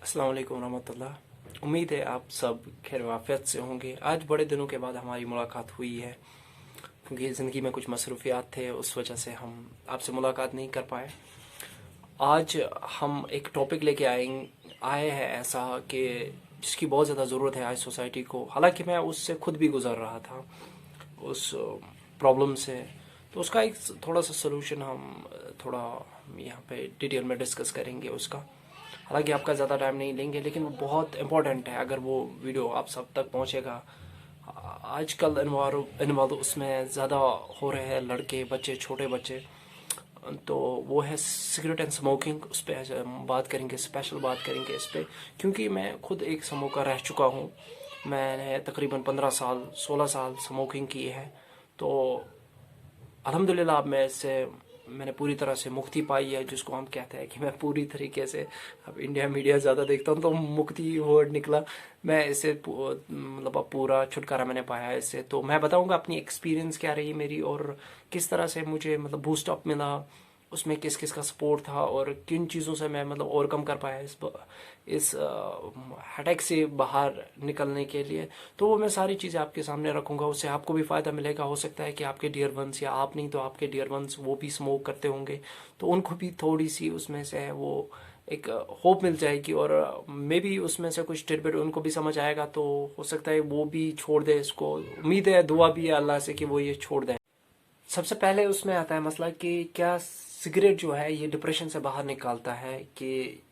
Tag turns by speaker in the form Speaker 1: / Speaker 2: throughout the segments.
Speaker 1: अस्सलाम वालेकुम रहमतुल्लाह। उम्मीद है आप सब खैर वाफियत से होंगे। आज बड़े दिनों के बाद हमारी मुलाकात हुई है, क्योंकि ज़िंदगी में कुछ मसरूफियात थे, उस वजह से हम आपसे मुलाकात नहीं कर पाए। आज हम एक टॉपिक लेके आए हैं ऐसा कि जिसकी बहुत ज़्यादा ज़रूरत है आज सोसाइटी को। हालांकि मैं उससे खुद भी गुज़र रहा था, उस प्रॉब्लम से। तो उसका एक थोड़ा सा सलूशन हम थोड़ा यहाँ पे डिटेल में डिस्कस करेंगे उसका। हालांकि आपका ज़्यादा टाइम नहीं लेंगे, लेकिन वो बहुत इम्पोर्टेंट है। अगर वो वीडियो आप सब तक पहुंचेगा, आजकल इन्वॉल्व उसमें ज़्यादा हो रहे हैं लड़के, बच्चे, छोटे बच्चे। तो वो है सिगरेट एंड स्मोकिंग। उस पर बात करेंगे, स्पेशल बात करेंगे इस पर, क्योंकि मैं खुद एक स्मोकर रह चुका हूँ। मैंने तकरीबन 15 साल 16 साल स्मोकिंग की है। तो अल्हम्दुलिल्लाह अब मैंने पूरी तरह से मुक्ति पाई है, जिसको हम कहते हैं कि मैं पूरी तरीके से, अब इंडिया मीडिया ज़्यादा देखता हूँ तो मुक्ति वर्ड निकला। मैं इससे मतलब अब पूरा छुटकारा मैंने पाया है इससे। तो मैं बताऊँगा अपनी एक्सपीरियंस क्या रही मेरी, और किस तरह से मुझे मतलब बूस्ट अप मिला, उसमें किस किस का सपोर्ट था, और किन चीज़ों से मैं मतलब ओवरकम कर पाया इस हेडेक से बाहर निकलने के लिए। तो वो मैं सारी चीज़ें आपके सामने रखूँगा, उससे आपको भी फ़ायदा मिलेगा। हो सकता है कि आपके डियर वंस, या आप नहीं तो आपके डियर वंस, वो भी स्मोक करते होंगे, तो उनको भी थोड़ी सी उसमें से वो एक होप मिल जाएगी, और मे बी उसमें से कुछ टिडबिट उनको भी समझ आएगा। तो हो सकता है वो भी छोड़ दे इसको। उम्मीद है, दुआ भी है अल्लाह से कि वो ये छोड़ दें। सबसे पहले उसमें आता है मसला कि क्या सिगरेट जो है ये डिप्रेशन से बाहर निकालता है, कि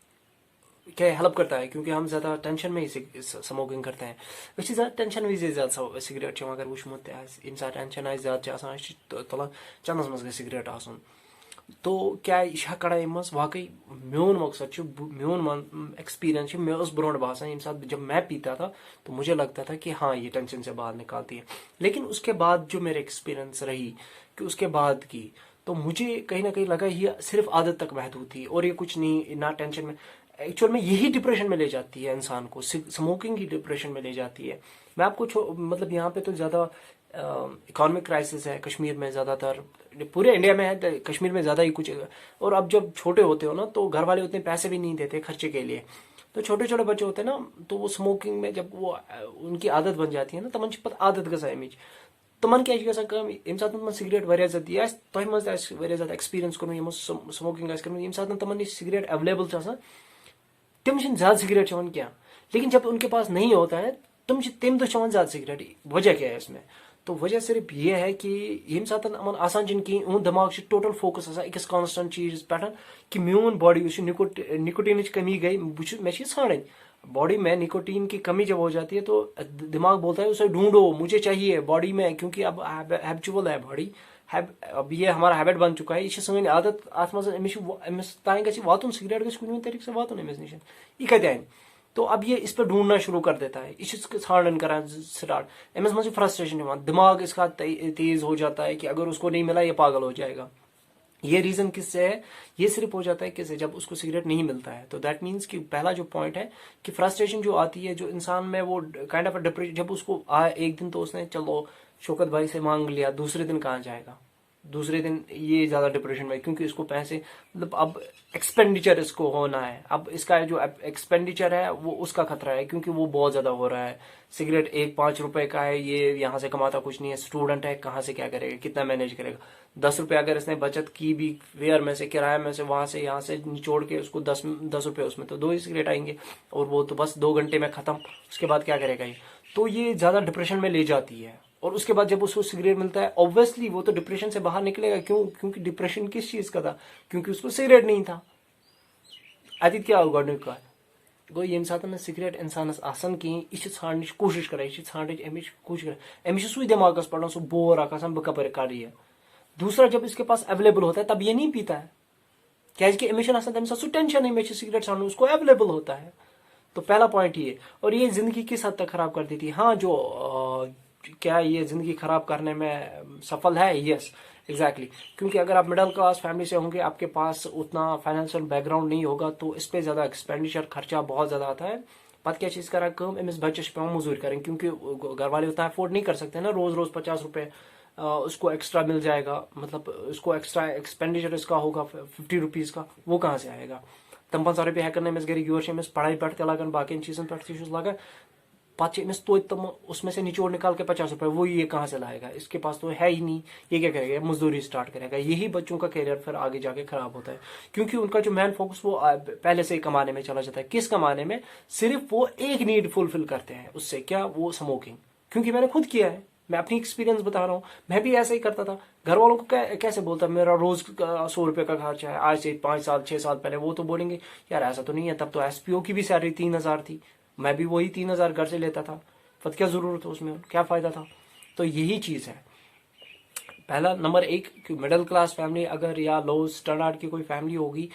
Speaker 1: क्या हेल्प करता है, क्योंकि हम ज़्यादा टेंशन में ही स्मोकिंग करते हैं। वैसे ज़्यादा टेंशन भी ज़्यादा सिगरेट अगर वुचमुत इंसान टेंशन आए ज़्यादा तुलान चंदस मज सिगरेट आसन। तो क्या यह कड़ाई मज वाकई मोन मकसद मोन एक्सपीरियंस मे ब्रोट बसान ये साथ जब मैं पीता था तो मुझे लगता था कि हाँ ये टेंशन से बाहर निकालती है। लेकिन उसके बाद जो मेरे एक्सपीरियंस रही कि उसके बाद की, तो मुझे कहीं ना कहीं लगा ये सिर्फ आदत तक महदूद थी, और ये कुछ नहीं, ना टेंशन में। एक्चुअल में यही डिप्रेशन में ले जाती है इंसान को, स्मोकिंग ही डिप्रेशन में ले जाती है। मैं आपको मतलब यहाँ पे तो ज़्यादा इकोनॉमिक क्राइसिस है कश्मीर में ज़्यादातर, पूरे इंडिया में है, कश्मीर में ज़्यादा ही कुछ। और अब जब छोटे होते हो ना, तो घर वाले उतने पैसे भी नहीं देते खर्चे के लिए। तो छोटे छोटे बच्चे होते हैं ना, तो वो स्मोकिंग में जब वो उनकी आदत बन जाती है ना, तमन पत आदत गसा अमिच। तमन क्या गम ये सात सिगरेट वारिया ज्यादा ये तह मज वारिया ज्यादा एक्सपीरियंस कोर यमो स्मोकिंग कर ये सात तमन सिगरेट अवेलेबल तम ज्यादा सिगरेट चवन क्या। लेकिन जब उनके पास नहीं होता है, तम तम दह चवन ज्यादा सिगरेट। वजह क्या है इसमें? तो वजह सिर्फ ये है कि ये सात आसान कहें दिमाग टोटल फोकस अकिस कॉन्स्टेंट चीज पे कि मोन बॉडी निकोटीन कमी गई मे ान बॉडी में निकोटीन की कमी जब हो जाती है, तो दिमाग बोलता है उसे ढूंढो, मुझे चाहिए बॉडी में, क्योंकि अब हैबिचुअल है बॉडी। अब ये हमारा हैबिट बन चुका है, ये सन आदत अत अमिस तान वातुन सिगरेट गुन तरीके से वातुन अमिस निश यह कत। तो अब ये इस पर ढूंढना शुरू कर देता है, यह ान कर स्टार्ट। अमिस मज फ्रस्ट्रेशन दिमाग इसका तेज हो जाता है कि अगर उसको नहीं मिला ये पागल हो जाएगा। ये रीजन किससे है? ये सिर्फ हो जाता है किससे? जब उसको सिगरेट नहीं मिलता है। तो दैट मीन्स कि पहला जो पॉइंट है कि फ्रस्ट्रेशन जो आती है जो इंसान में, वो काइंड ऑफ डिप्रेशन जब उसको एक दिन तो उसने चलो शौकत भाई से मांग लिया, दूसरे दिन कहाँ जाएगा? दूसरे दिन ये ज्यादा डिप्रेशन में, क्योंकि इसको पैसे मतलब अब एक्सपेंडिचर इसको होना है। अब इसका जो एक्सपेंडिचर है वो उसका खतरा है, क्योंकि वो बहुत ज्यादा हो रहा है। सिगरेट एक 5 रुपए का है, ये यहाँ से कमाता कुछ नहीं है, स्टूडेंट है, कहाँ से क्या करेगा, कितना मैनेज करेगा? 10 रुपए अगर इसने बचत की भी फेयर में से, किराए में से, वहां से यहाँ से निचोड़ के उसको 10 रुपए, उसमें तो 2 ही सिगरेट आएंगे, और वो तो बस 2 घंटे में खत्म। उसके बाद क्या करेगा ये? तो ये ज्यादा डिप्रेशन में ले जाती है। और उसके बाद जब उसको सिगरेट मिलता है, ऑब्वियसली वो तो डिप्रेशन से बाहर निकलेगा। क्यों? क्योंकि डिप्रेशन किस चीज का था? क्योंकि उसको सिगरेट नहीं था। अति क्या होगा का गो ये सात सिगरेट इंसानस आसान कहें, यह ान कोशिश कर कोशिश कर अमिश सू दिमागस पड़ना सो बोर आसान बह कपर कर ये। दूसरा, जब इसके पास अवेलेबल होता है तब ये नहीं पीता है, क्या अमिश तम सू टेंशन मे सिगरेट ान उसको अवेलेबल होता है। तो पहला पॉइंट ये। और ये जिंदगी किस हद तक खराब कर देती है? हाँ, जो क्या ये जिंदगी खराब करने में सफल है? Yes, exactly. क्योंकि अगर आप मिडिल क्लास फैमिली से होंगे, आपके पास उतना फाइनेंशियल बैकग्राउंड नहीं होगा, तो इस पे ज्यादा एक्सपेंडिचर खर्चा बहुत ज्यादा आता है। पत क्या चीज करा कम अमिस बच्चे पे मजदूरी करें, क्योंकि घर वाले उतना अफोर्ड नहीं कर सकते ना। रोज रोज 50 रुपए उसको एक्स्ट्रा मिल जाएगा, मतलब उसको एक्स्ट्रा एक्सपेंडिचर इसका होगा 50 रुपीज का, वो कहाँ से आएगा? तम 50 रुपये हेकन अमिस घर योर अमिस पढ़ाई पे लगान बाकी चीजन पे लगान पत तो तम उसमें से निचोड़ निकाल के 50 रुपए, वो ये कहाँ से लाएगा, इसके पास तो है ही नहीं, ये क्या करेगा, मजदूरी स्टार्ट करेगा। यही बच्चों का करियर फिर आगे जाके खराब होता है, क्योंकि उनका जो मेन फोकस वो पहले से ही कमाने में चला जाता है। किस कमाने में, सिर्फ वो एक नीड फुलफिल करते हैं, उससे क्या, वो स्मोकिंग। क्योंकि मैंने खुद किया है, मैं अपनी एक्सपीरियंस बता रहा हूँ, मैं भी ऐसा ही करता था। घर वालों को कैसे बोलता, मेरा रोज 100 रुपए का खर्चा है, आज से 5 साल 6 साल पहले, वो तो बोलेंगे यार ऐसा तो नहीं है, तब तो एसपीओ की भी सैलरी 3,000 थी, मैं भी वही 3,000 घर से लेता था, फत क्या जरूरत है उसमें, क्या फायदा था। तो यही चीज है। पहला नंबर एक, मिडिल क्लास फैमिली अगर या लो स्टैंडर्ड की कोई फैमिली होगी,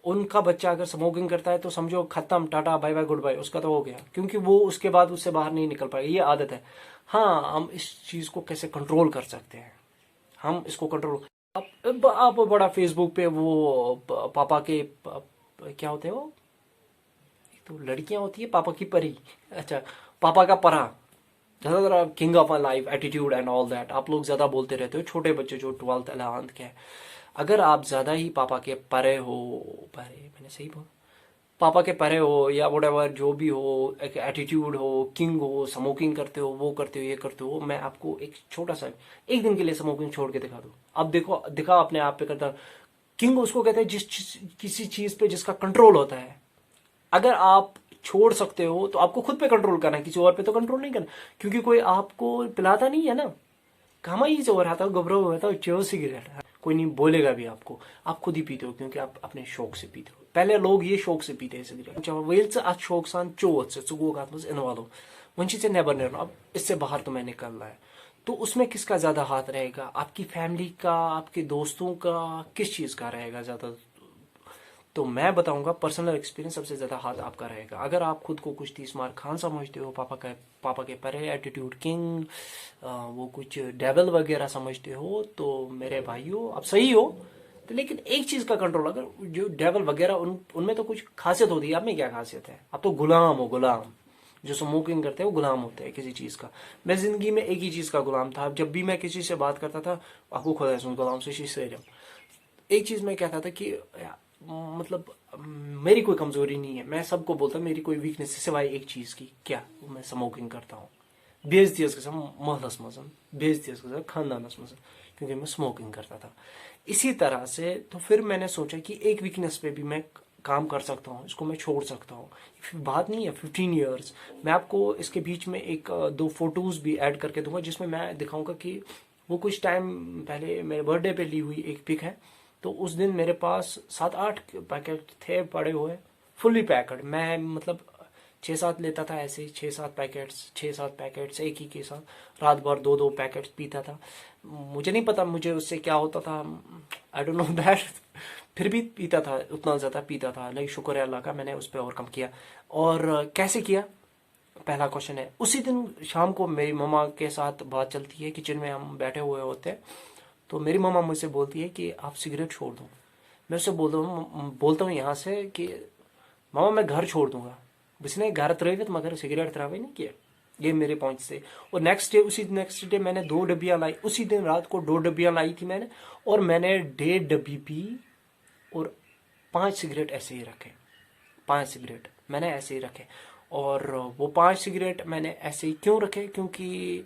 Speaker 1: उनका बच्चा अगर स्मोकिंग करता है तो समझो खत्म, tata bye bye goodbye, उसका तो हो गया, क्योंकि वो उसके बाद उससे बाहर नहीं निकल पाएगा, ये आदत है। हाँ, हम इस चीज को कैसे कंट्रोल कर सकते हैं, हम इसको कंट्रोल, आप बड़ा फेसबुक पे वो पापा के क्या होते हैं, वो तो लड़कियां होती है पापा की परी, अच्छा पापा का परा, ज्यादातर king of my life attitude and all that आप लोग ज्यादा बोलते रहते हो, छोटे बच्चे जो 12th 11th के हैं। अगर आप ज्यादा ही पापा के परे हो, परे मैंने सही बोला, पापा के परे हो या वोटेवर जो भी हो, एक एटीट्यूड हो, किंग हो, स्मोकिंग करते हो, वो करते हो, ये करते हो, मैं आपको एक छोटा सा एक दिन के लिए स्मोकिंग छोड़ के दिखा दूं, अब देखो, दिखा अपने आप पे करता। किंग उसको कहते हैं किसी चीज पे जिसका कंट्रोल होता है। अगर आप छोड़ सकते हो तो आपको खुद पे कंट्रोल करना है, किसी और पे तो कंट्रोल नहीं करना, क्योंकि कोई आपको पिलाता नहीं है ना। कहा ही से हो रहा था, घबराओ हुआ था, चो सिगरेट, कोई नहीं बोलेगा भी आपको, आप खुद ही पीते हो, क्योंकि आप अपने शौक से पीते हो। पहले लोग ये शौक से पीते हैं सिगरेट, वेल से आज शौक सान चोत से इन्वॉल्व वंशी से नेबर नेर, अब इससे बाहर तो मैं निकल रहा है, तो उसमें किसका ज्यादा हाथ रहेगा, आपकी फैमिली का, आपके दोस्तों का, किस चीज का रहेगा ज्यादा। तो मैं बताऊंगा पर्सनल एक्सपीरियंस, सबसे ज्यादा हाथ आपका रहेगा। अगर आप खुद को कुछ 30 मार खान समझते हो, पापा के परे एटीट्यूड किंग, वो कुछ डेवल वगैरह समझते हो, तो मेरे भाइयों आप सही हो, तो लेकिन एक चीज का कंट्रोल, अगर जो डेवल वगैरह उनमें तो कुछ खासियत होती है, आप में क्या खासियत है, आप तो गुलाम हो, गुलाम। जो स्मोकिंग करते हैं वो गुलाम होते हैं किसी चीज का। मैं जिंदगी में एक ही चीज का गुलाम था, जब भी मैं किसी से बात करता था, आपको खुदा है गुलाम से एक चीज मैं कहता था कि मतलब मेरी कोई कमजोरी नहीं है, मैं सबको बोलता मेरी कोई वीकनेस है सिवाय एक चीज की, क्या, मैं स्मोकिंग करता हूँ। बेइज्जती महलस मजन, बेइज्जती खानदानस मजन, क्योंकि मैं स्मोकिंग करता था। इसी तरह से तो फिर मैंने सोचा कि एक वीकनेस पे भी मैं काम कर सकता हूँ, इसको मैं छोड़ सकता हूँ। बात नहीं है 15 ईयर्स, मैं आपको इसके बीच में एक 2 फोटोज भी ऐड करके दूंगा, जिसमें मैं दिखाऊंगा कि वो कुछ टाइम पहले मेरे बर्थडे पे ली हुई एक पिक है। तो उस दिन मेरे पास 7-8 पैकेट थे पड़े हुए, फुल्ली पैकेड। मैं मतलब 6-7 लेता था, ऐसे 6-7 पैकेट्स एक ही के साथ, रात भर 2-2 पैकेट्स पीता था। मुझे नहीं पता मुझे उससे क्या होता था, आई डोंट नो दैट, फिर भी पीता था, उतना ज्यादा पीता था। लेकिन शुक्र है अल्लाह का, मैंने उस पर और कम किया। और कैसे किया, पहला क्वेश्चन है। उसी दिन शाम को मेरी मम्मा के साथ बात चलती है, किचन में हम बैठे हुए होते हैं, तो मेरी मम्मा मुझसे बोलती है कि आप सिगरेट छोड़ दो। मैं उससे बोलता हूँ यहाँ से कि मामा मैं घर छोड़ दूंगा, बिसने घर त्रवित मगर सिगरेट त्रावे नहीं किया, ये मेरे पहुंच से। और नेक्स्ट डे मैंने 2 डब्बियां लाई, उसी दिन रात को 2 डब्बियां लाई थी मैंने, और मैंने 1.5 डब्बी पी और 5 सिगरेट ऐसे ही रखे। 5 सिगरेट मैंने ऐसे ही रखे, और वो 5 सिगरेट मैंने ऐसे ही क्यों रखे, क्योंकि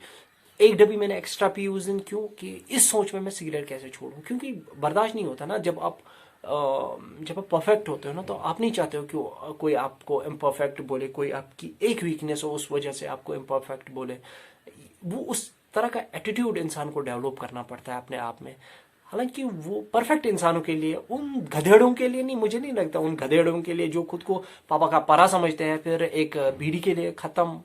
Speaker 1: 1 डब्बी मैंने एक्स्ट्रा पी उस दिन, क्यों कि इस सोच में मैं सिगरेट कैसे छोड़ूं, क्योंकि बर्दाश्त नहीं होता ना। जब आप परफेक्ट होते हो ना, तो आप नहीं चाहते हो कि कोई आपको इम्परफेक्ट बोले, कोई आपकी एक वीकनेस हो उस वजह से आपको इम्परफेक्ट बोले। वो उस तरह का एटीट्यूड इंसान को डेवलप करना पड़ता है अपने आप में। हालांकि वो परफेक्ट इंसानों के लिए, उन गधेड़ों के लिए नहीं, मुझे नहीं लगता उन गधेड़ों के लिए जो खुद को पापा का परा समझते हैं, फिर एक बीड़ी के लिए खत्म,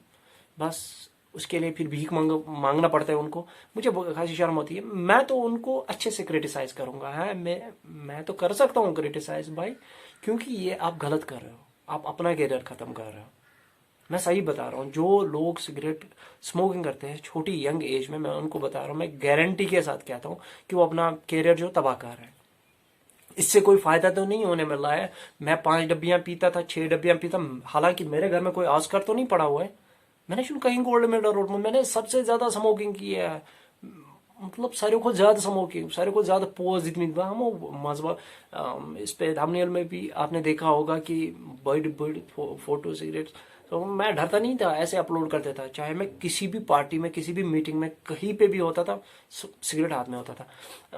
Speaker 1: बस उसके लिए फिर भीख मांगना पड़ता है उनको। मुझे खासी शर्म होती है। मैं तो उनको अच्छे से क्रिटिसाइज करूंगा, है मैं तो कर सकता हूँ क्रिटिसाइज भाई, क्योंकि ये आप गलत कर रहे हो, आप अपना कैरियर खत्म कर रहे हो। मैं सही बता रहा हूँ, जो लोग सिगरेट स्मोकिंग करते हैं छोटी यंग एज में, मैं उनको बता रहा हूँ, मैं गारंटी के साथ कहता हूँ कि वो अपना कैरियर जो तबाह कर रहे हैं। इससे कोई फायदा तो नहीं होने मिल रहा है। मैं 5 डब्बियां पीता था, 6 डब्बियां पीता, हालांकि मेरे घर में कोई ऑस्कर तो नहीं पड़ा हुआ है, मैंने शुरू कहीं गोल्ड मेडल रोड में मैंने सबसे ज्यादा स्मोकिंग की है। मतलब सारे को ज्यादा स्मोकिंग, सारे को ज्यादा पोज दिखमित हम मजबा इस पे थंबनेल में भी आपने देखा होगा कि बड़ी बड़ी फोटो सिगरेट। तो मैं डरता नहीं था, ऐसे अपलोड कर देता, चाहे मैं किसी भी पार्टी में, किसी भी मीटिंग में, कहीं पे भी होता था, सिगरेट हाथ में होता था।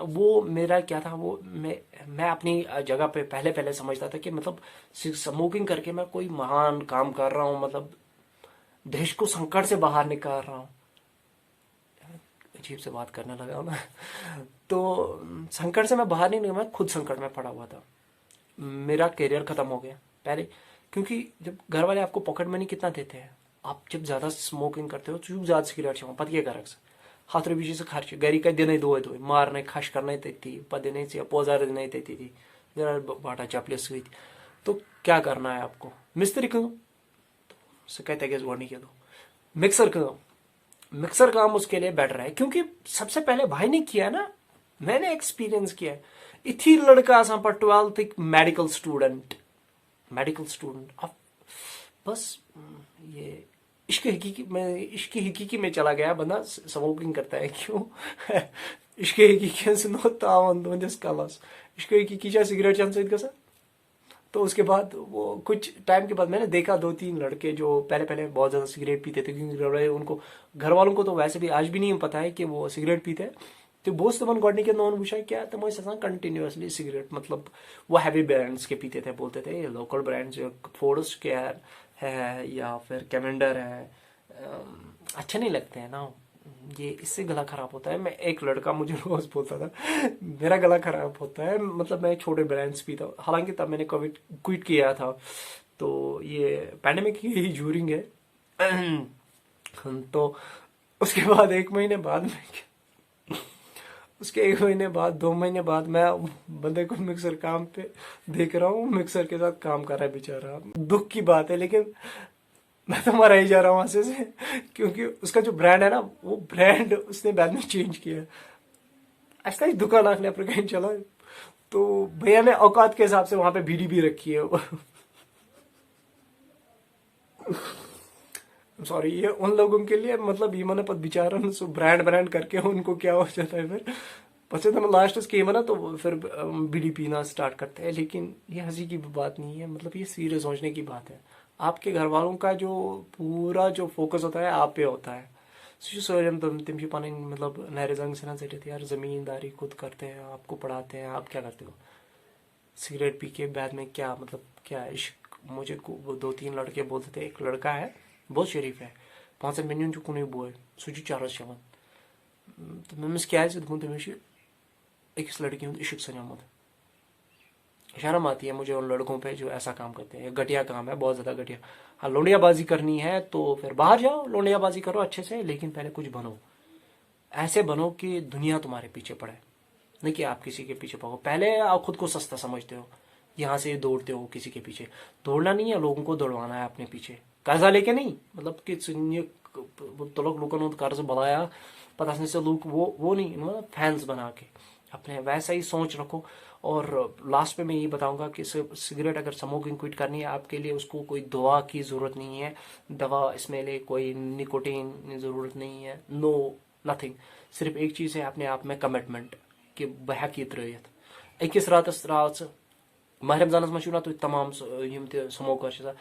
Speaker 1: वो मेरा क्या था, वो मैं अपनी जगह पे पहले पहले समझता था कि मतलब स्मोकिंग करके मैं कोई महान काम कर रहा हूँ, मतलब देश को संकट से बाहर निकाल रहा हूँ। अजीब से बात करने लगा मैं। तो संकट से मैं बाहर नहीं निकला, मैं खुद संकट में पड़ा हुआ था। मेरा करियर खत्म हो गया पहले, क्योंकि जब घर वाले आपको पॉकेट मनी कितना देते हैं, आप जब ज्यादा स्मोकिंग करते हो चूक ज्यादा सिगरेट छो पत क्या कर हाथ रुपये से खर्च गरी का दिन दो मारने खश करने थी पदिने पोजार दिन थी जरा बाटा चपले सत। तो क्या करना है आपको, मिस्त्री काम सह कत गोनी के दो मिक्सर काम उसके लिए बेटर है, क्योंकि सबसे पहले भाई ने किया ना, मैंने एक्सपीरियंस किया है। इथी लड़का आसान पर 12th मेडिकल स्टूडेंट अब बस ये इश्क हकीकी में चला गया बंदा, स्मोकिंग करता है क्यों। इश्क हकीकी सुनो तावन तुंदिस कलस इश्क हकीकी सिगरेट चन सत। तो उसके बाद वो कुछ टाइम के बाद मैंने देखा 2-3 लड़के जो पहले पहले बहुत ज्यादा सिगरेट पीते थे, क्योंकि उनको घर वालों को तो वैसे भी आज भी नहीं पता है कि वो सिगरेट पीते हैं। तो बोस तमन गोडनी के नॉन पूछा क्या तुम कंटिन्यूसली सिगरेट, मतलब वो हैवी ब्रांड्स के पीते थे, बोलते थे लोकल ब्रांड्स जो फोर्स केयर है या फिर कैमेंडर है अच्छे नहीं लगते हैं ना, ये इससे गला खराब होता है। मैं एक लड़का मुझे रोज बोलता था मेरा गला खराब होता है, मतलब मैं छोटे ब्रांड्स पीता हूँ, हालांकि तब मैंने कोविड क्विट किया था, तो ये पैंडेमिक की ही जूरिंग है। तो उसके बाद 1 महीने बाद में उसके 1 महीने बाद 2 महीने बाद मैं बंदे को मिक्सर काम पे देख रहा हूँ, मिक्सर के साथ काम कर रहा है बेचारा। दुख की बात है, लेकिन मैं तो मरा ही जा रहा हूँ वहां से, क्योंकि उसका जो ब्रांड है ना, वो ब्रांड उसने बाद में चेंज किया। ऐसा ही दुकान आखने पर कहीं चला, तो भैया ने औकात के हिसाब से वहां पे बीड़ी भी रखी है। सॉरी, ये उन लोगों के लिए, मतलब ये मैंने पत बेचारा ब्रांड ब्रांड करके उनको क्या हो जाता है फिर पचे तो लास्ट स्कीम है ना, तो फिर बीड़ी पीना स्टार्ट करते हैं। लेकिन ये हंसी की बात नहीं है, मतलब ये सीरियस सोचने की बात है। आपके घर वालों का जो पूरा जो फोकस होता है आप पे होता है। सोचम तुम पानी मतलब नहरे जंग से ना चढ़े थे यार, जमींदारी खुद करते हैं, आपको पढ़ाते हैं, आप क्या करते हो सिगरेट पी के बाद में क्या, मतलब क्या इश्क। मुझे वो 2-3 लड़के बोलते थे, एक लड़का है बहुत शरीफ है 5 मिलियन जो कुछ बोए सुची 4 शवन, तो मैं क्या तुम एक लड़की हूँ इश्क सजामत। शर्म आती है मुझे उन लड़कों पे जो ऐसा काम करते हैं, घटिया काम है, बहुत ज्यादा घटिया। हाँ, लोंडियाबाजी करनी है तो फिर बाहर जाओ, लोंडियाबाजी करो अच्छे से, लेकिन पहले कुछ बनो, ऐसे बनो कि दुनिया तुम्हारे पीछे पड़े, नहीं कि आप किसी के पीछे पड़ो। पहले आप खुद को सस्ता समझते हो, यहाँ से दौड़ते हो किसी के पीछे। दौड़ना नहीं है, लोगों को दौड़वाना है अपने पीछे, कर्जा लेके नहीं, मतलब कि तो लोग कर्ज बढ़ाया पता से लोग वो नहीं, मतलब फैंस बना के अपने वैसा ही सोच रखो। और लास्ट में मैं ये बताऊंगा कि सिगरेट अगर स्मोकिंग क्विट करनी है आपके लिए, उसको कोई दवा की जरूरत नहीं है, दवा इसमें ले कोई निकोटीन जरूरत नहीं है, नो नथिंग। सिर्फ एक चीज है अपने आप में कमिटमेंट कि बह की त्रियत अकिस रातस रात माह रमजानस मशहूर ना तो तमाम यम स्मोकर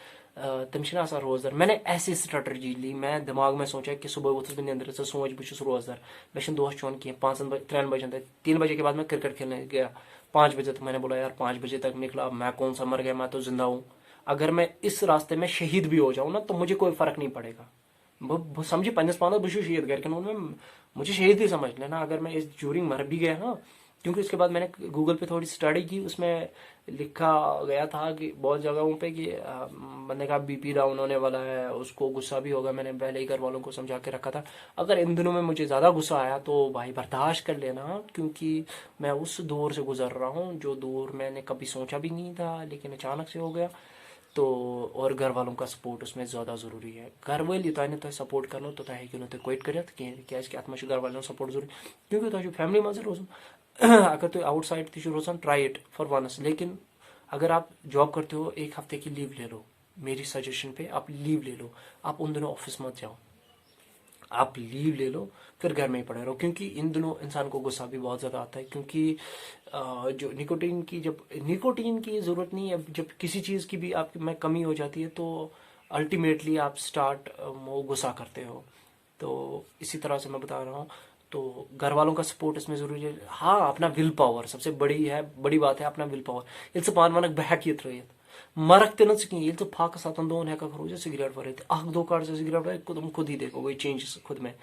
Speaker 1: तम रोजदार। मैंने ऐसी स्ट्रेटजी ली, मैं दिमाग में सोचा कि सुबह उठस बह निंद्र से सोच बहुत रोजदार, मैं दोस्त चोन कह 3 बजे तक, 3 बजे के बाद मैं क्रिकेट खेलने गया 5 बजे तक। मैंने बोला यार 5 बजे तक निकला, मैं कौन सा मर गया, मैं तो जिंदा हूँ। अगर मैं इस रास्ते में शहीद भी हो जाऊँ ना तो मुझे कोई फर्क नहीं पड़ेगा। समझी 5 बह शहीद करके मुझे शहीद ही समझ लेना अगर मैं इस जूरिंग मर भी गया ना। क्योंकि उसके बाद मैंने गूगल पे थोड़ी स्टडी की, उसमें लिखा गया था कि बहुत जगहों पे कि बंदे का बीपी डाउन होने वाला है, उसको गुस्सा भी होगा। मैंने पहले ही घर वालों को समझा के रखा था। अगर इन दिनों में मुझे ज़्यादा गुस्सा आया तो भाई बर्दाश्त कर लेना, क्योंकि मैं उस दौर से गुजर रहा हूँ जो दौर मैंने कभी सोचा भी नहीं था, लेकिन अचानक से हो गया। तो और घर वालों का सपोर्ट उसमें ज़्यादा ज़रूरी है। घर वाले तो सपोर्ट कर तो कि क्विट कर क्या घर वालों सपोर्ट जरूरी, क्योंकि फैमिली मज रोज अगर तुम आउटसाइड थी रोजान ट्राई इट फॉर वंस। लेकिन अगर आप जॉब करते हो 1 हफ्ते की लीव ले लो, मेरी सजेशन पे आप लीव ले लो, आप उन दिनों ऑफिस मत जाओ। आप लीव ले लो, फिर घर में ही पड़े रहो। क्योंकि इन दिनों इंसान को गुस्सा भी बहुत ज़्यादा आता है, क्योंकि जो निकोटीन की ज़रूरत नहीं है, जब किसी चीज़ की भी आप में कमी हो जाती है तो अल्टीमेटली आप स्टार्ट वो गुस्सा करते हो। तो इसी तरह से मैं बता रहा हूँ, तो घर वालों का सपोर्ट इसमें ज़रूरी है। हाँ, अपना विल पावर सबसे बड़ी बात है, अपना विल पावर। ये से पान वनक बहकियत रहित मरक ते कहीं ये तो फाक सातन दोन हेका रोज सिगरेट वरित अख दो कार्ड से सिगरेट वरित तुम खुद ही देखो वही चेंज खुद में।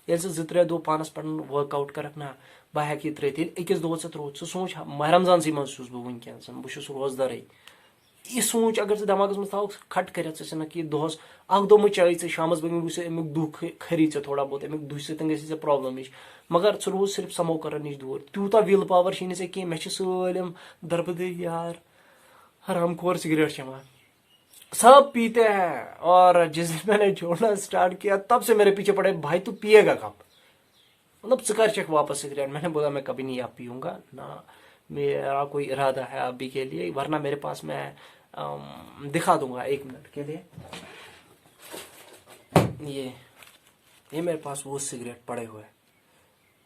Speaker 1: ये से जित्रे दो पानस पर वर्कआउट करक ना बह हेकियत रहित अकिस दोस रोज सह सोच माह रमजान सी मज बह वनकस बहुत रोजदार। यह सोच अगर दिमाग मज थो खट कर कि दोहस अख दो मह चाय शामस बह अमुक दुख खरी थोड़ा बहुत अमुक दुह सत प्रॉब्लम नश, मगर सह रोज सिर्फ स्मोकर नश दूर। त्यूता विल पावर शी कह मे सलम दरबदरी यार हरामखोर सिगरेट चमा सब पीते हैं। और जिस दिन मैंने छोड़ना स्टार्ट किया तब से मेरे पीछे पड़े, भाई तू पिएगा कब, मतलब सिकर चेक वापस सिगरेट। मैंने बोला मैं कभी नहीं आप पीऊंगा ना, मेरा कोई इरादा है अभी के लिए, वरना मेरे पास मैं दिखा दूंगा 1 मिनट के लिए। ये मेरे पास वो सिगरेट पड़े हुए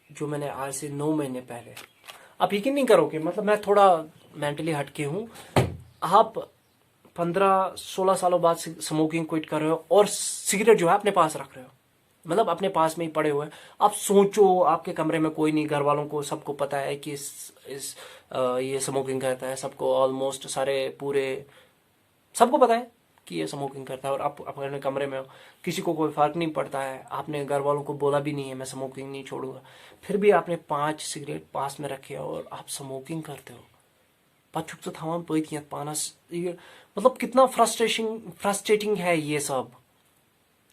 Speaker 1: जो मैंने आज से 9 महीने पहले, आप यकीन नहीं करोगे, मतलब मैं थोड़ा मेंटली हटके हूँ। आप 15-16 सालों बाद स्मोकिंग क्विट कर रहे हो और सिगरेट जो है अपने पास रख रहे हो, मतलब अपने पास में ही पड़े हुए हैं। आप सोचो, आपके कमरे में कोई नहीं, घर वालों को सबको पता है कि ये स्मोकिंग करता है, सबको ऑलमोस्ट सारे पूरे सबको पता है कि ये स्मोकिंग करता है, और आप अपने कमरे में हो, किसी को कोई फर्क नहीं पड़ता है। आपने घर वालों को बोला भी नहीं है मैं स्मोकिंग नहीं छोड़ूंगा, फिर भी आपने 5 सिगरेट पास में रखे और आप स्मोकिंग करते हो। पचुक तो थवान पत पानस, मतलब कितना फ्रस्ट्रेटिंग है ये सब।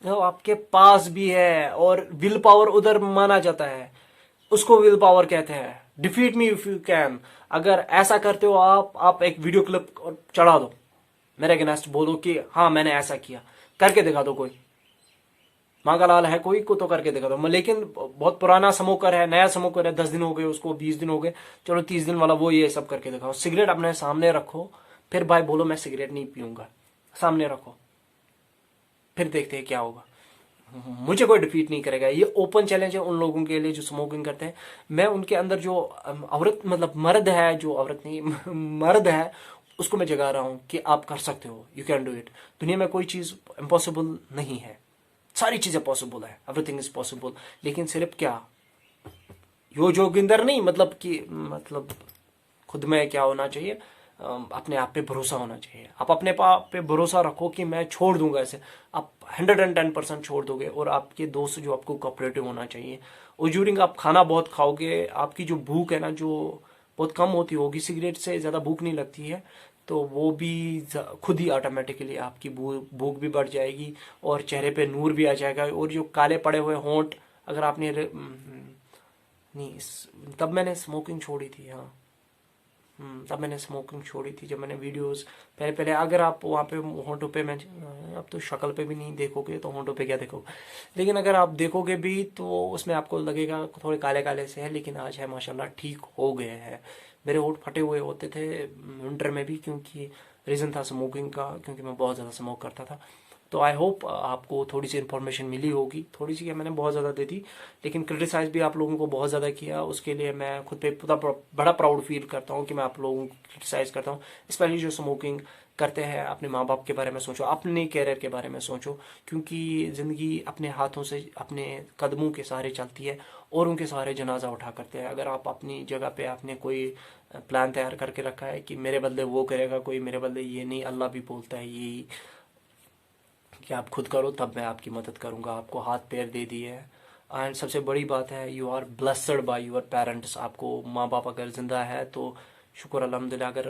Speaker 1: आपके पास भी है और विल पावर उधर माना जाता है, उसको विल पावर कहते हैं। Defeat me if you can, अगर ऐसा करते हो आप एक वीडियो क्लिप चढ़ा दो मेरे अगेंस्ट, बोलो कि हाँ मैंने ऐसा किया, करके दिखा दो। कोई मांगालाल है कोई को तो करके दिखा दो। लेकिन बहुत पुराना स्मोकर है, नया स्मोकर है, 10 दिन हो गए उसको, 20 दिन हो गए, चलो 30 दिन वाला, वो ये सब करके दिखाओ। सिगरेट अपने सामने रखो, फिर भाई बोलो मैं सिगरेट नहीं पीऊंगा, सामने रखो, फिर देखते हैं क्या होगा। मुझे कोई डिफीट नहीं करेगा। ये ओपन चैलेंज है उन लोगों के लिए जो स्मोकिंग करते हैं। मैं उनके अंदर जो औरत, मतलब मर्द है, जो औरत नहीं मर्द है, उसको मैं जगा रहा हूं कि आप कर सकते हो, यू कैन डू इट। दुनिया में कोई चीज इम्पॉसिबल नहीं है, सारी चीजें पॉसिबल है, एवरीथिंग इज पॉसिबल। लेकिन सिर्फ क्या यो जोगिंदर नहीं, मतलब खुद में क्या होना चाहिए, अपने आप पे भरोसा होना चाहिए। आप अपने पे भरोसा रखो कि मैं छोड़ दूंगा ऐसे, आप 110% छोड़ दोगे। और आपके दोस्त जो आपको कोऑपरेटिव होना चाहिए। और ड्यूरिंग आप खाना बहुत खाओगे, आपकी जो भूख है ना, जो बहुत कम होती होगी, सिगरेट से ज़्यादा भूख नहीं लगती है, तो वो भी खुद ही ऑटोमेटिकली आपकी भूख भी बढ़ जाएगी और चेहरे पे नूर भी आ जाएगा। और जो काले पड़े हुए होंठ, अगर आपने नहीं, तब मैंने स्मोकिंग छोड़ी थी। हाँ, तब मैंने स्मोकिंग छोड़ी थी, जब मैंने वीडियोस पहले अगर आप वहाँ पे होंठों पे, मैं अब तो शक्ल पे भी नहीं देखोगे तो होंठों पे क्या देखोगे, लेकिन अगर आप देखोगे भी तो उसमें आपको लगेगा थोड़े काले काले से है, लेकिन आज है माशाल्लाह ठीक हो गए हैं। मेरे होंठ फटे हुए होते थे विंटर में भी, क्योंकि रीज़न था स्मोकिंग का, क्योंकि मैं बहुत ज़्यादा स्मोक करता था। तो आई होप आपको थोड़ी सी इन्फॉर्मेशन मिली होगी, थोड़ी सी क्या, मैंने बहुत ज़्यादा दे दी, लेकिन क्रिटिसाइज भी आप लोगों को बहुत ज़्यादा किया, उसके लिए मैं खुद पे बड़ा प्राउड फील करता हूँ कि मैं आप लोगों को क्रिटिसाइज करता हूँ। स्पेशली जो स्मोकिंग करते हैं, अपने माँ बाप के बारे में सोचो, अपने कैरियर के बारे में सोचो, क्योंकि ज़िंदगी अपने हाथों से, अपने कदमों के सहारे चलती है और उनके सहारे जनाजा उठा करते हैं। अगर आप अपनी जगह पे आपने कोई प्लान तैयार करके रखा है कि मेरे बदले वो करेगा कोई, मेरे बदले ये नहीं, अल्लाह भी बोलता है यही कि आप खुद करो तब मैं आपकी मदद करूंगा। आपको हाथ पैर दे दिए है। एंड सबसे बड़ी बात है, you are blessed by your parents. आपको माँ बाप अगर जिंदा है तो शुक्र अल्हम्दुलिल्लाह, अगर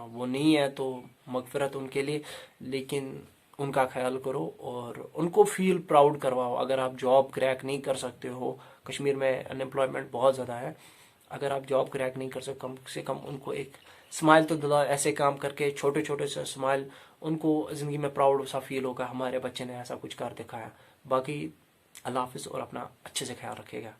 Speaker 1: वो नहीं है तो मगफिरत उनके लिए, लेकिन उनका ख्याल करो और उनको फील प्राउड करवाओ। अगर आप जॉब क्रैक नहीं कर सकते हो, कश्मीर में अनएम्प्लॉयमेंट बहुत ज़्यादा है, अगर आप जॉब क्रैक नहीं कर सकते, कम से कम उनको एक स्माइल तो दिलाओ। ऐसे काम करके छोटे छोटे से स्माइल, उनको ज़िंदगी में प्राउड सा फील होगा, हमारे बच्चे ने ऐसा कुछ कर दिखाया। बाकी अल्लाह हाफिज़ और अपना अच्छे से ख्याल रखिएगा।